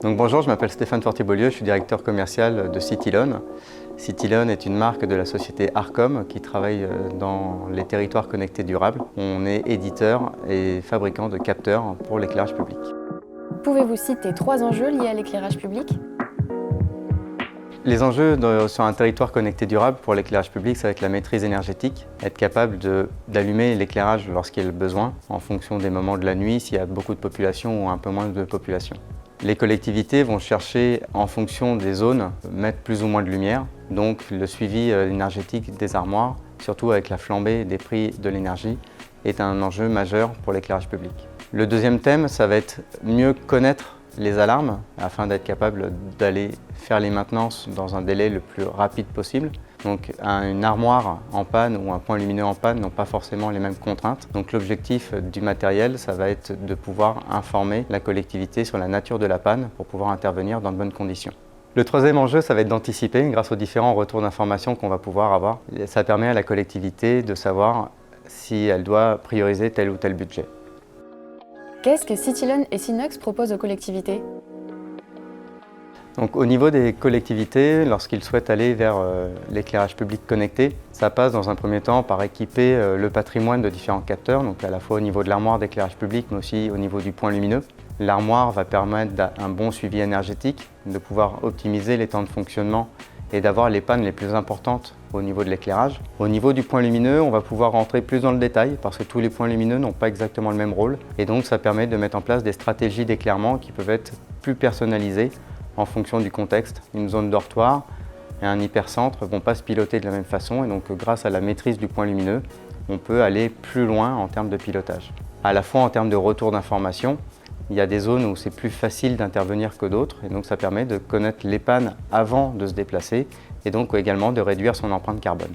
Donc bonjour, je m'appelle Stéphane Fortier-Beaulieu, je suis directeur commercial de Citylon. Citylon est une marque de la société Arcom qui travaille dans les territoires connectés durables. On est éditeur et fabricant de capteurs pour l'éclairage public. Pouvez-vous citer 3 enjeux liés à l'éclairage public ? Les enjeux sur un territoire connecté durable pour l'éclairage public, ça va être la maîtrise énergétique, être capable d'allumer l'éclairage lorsqu'il y a besoin, en fonction des moments de la nuit, s'il y a beaucoup de population ou un peu moins de population. Les collectivités vont chercher, en fonction des zones, mettre plus ou moins de lumière, donc le suivi énergétique des armoires, surtout avec la flambée des prix de l'énergie, est un enjeu majeur pour l'éclairage public. Le deuxième thème, ça va être mieux connaître les alarmes afin d'être capable d'aller faire les maintenances dans un délai le plus rapide possible. Donc une armoire en panne ou un point lumineux en panne n'ont pas forcément les mêmes contraintes. Donc l'objectif du matériel, ça va être de pouvoir informer la collectivité sur la nature de la panne pour pouvoir intervenir dans de bonnes conditions. Le troisième enjeu, ça va être d'anticiper grâce aux différents retours d'informations qu'on va pouvoir avoir. Ça permet à la collectivité de savoir si elle doit prioriser tel ou tel budget. Qu'est-ce que Citylon et Sinox proposent aux collectivités ? Donc, au niveau des collectivités, lorsqu'ils souhaitent aller vers l'éclairage public connecté, ça passe dans un premier temps par équiper le patrimoine de différents capteurs, donc à la fois au niveau de l'armoire d'éclairage public, mais aussi au niveau du point lumineux. L'armoire va permettre un bon suivi énergétique, de pouvoir optimiser les temps de fonctionnement et d'avoir les pannes les plus importantes au niveau de l'éclairage. Au niveau du point lumineux, on va pouvoir rentrer plus dans le détail parce que tous les points lumineux n'ont pas exactement le même rôle et donc ça permet de mettre en place des stratégies d'éclairement qui peuvent être plus personnalisées en fonction du contexte. Une zone dortoir et un hypercentre ne vont pas se piloter de la même façon et donc grâce à la maîtrise du point lumineux, on peut aller plus loin en termes de pilotage. À la fois en termes de retour d'information, il y a des zones où c'est plus facile d'intervenir que d'autres et donc ça permet de connaître les pannes avant de se déplacer et donc également de réduire son empreinte carbone.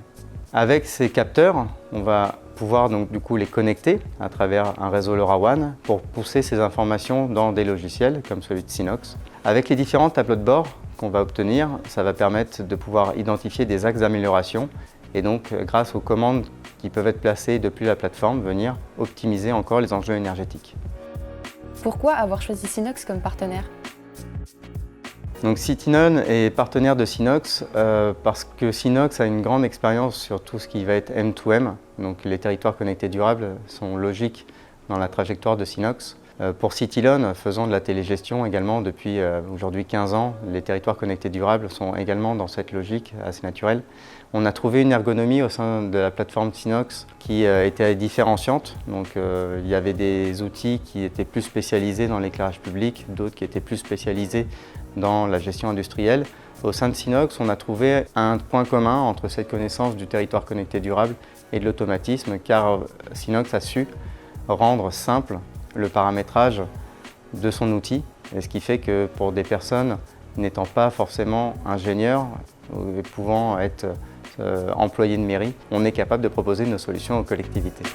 Avec ces capteurs, on va pouvoir donc du coup les connecter à travers un réseau LoRaWAN pour pousser ces informations dans des logiciels comme celui de Sinox. Avec les différents tableaux de bord qu'on va obtenir, ça va permettre de pouvoir identifier des axes d'amélioration et donc grâce aux commandes qui peuvent être placées depuis la plateforme, venir optimiser encore les enjeux énergétiques. Pourquoi avoir choisi Sinox comme partenaire ? Donc Citylon est partenaire de Sinox parce que Sinox a une grande expérience sur tout ce qui va être M2M. Donc les territoires connectés durables sont logiques dans la trajectoire de Sinox. Pour Citylon, faisant de la télégestion également depuis aujourd'hui 15 ans, les territoires connectés durables sont également dans cette logique assez naturelle. On a trouvé une ergonomie au sein de la plateforme Sinox qui était différenciante. Donc il y avait des outils qui étaient plus spécialisés dans l'éclairage public, d'autres qui étaient plus spécialisés dans la gestion industrielle. Au sein de Sinox, on a trouvé un point commun entre cette connaissance du territoire connecté durable et de l'automatisme, car Sinox a su rendre simple le paramétrage de son outil, et ce qui fait que pour des personnes n'étant pas forcément ingénieurs et pouvant être employés de mairie, on est capable de proposer nos solutions aux collectivités.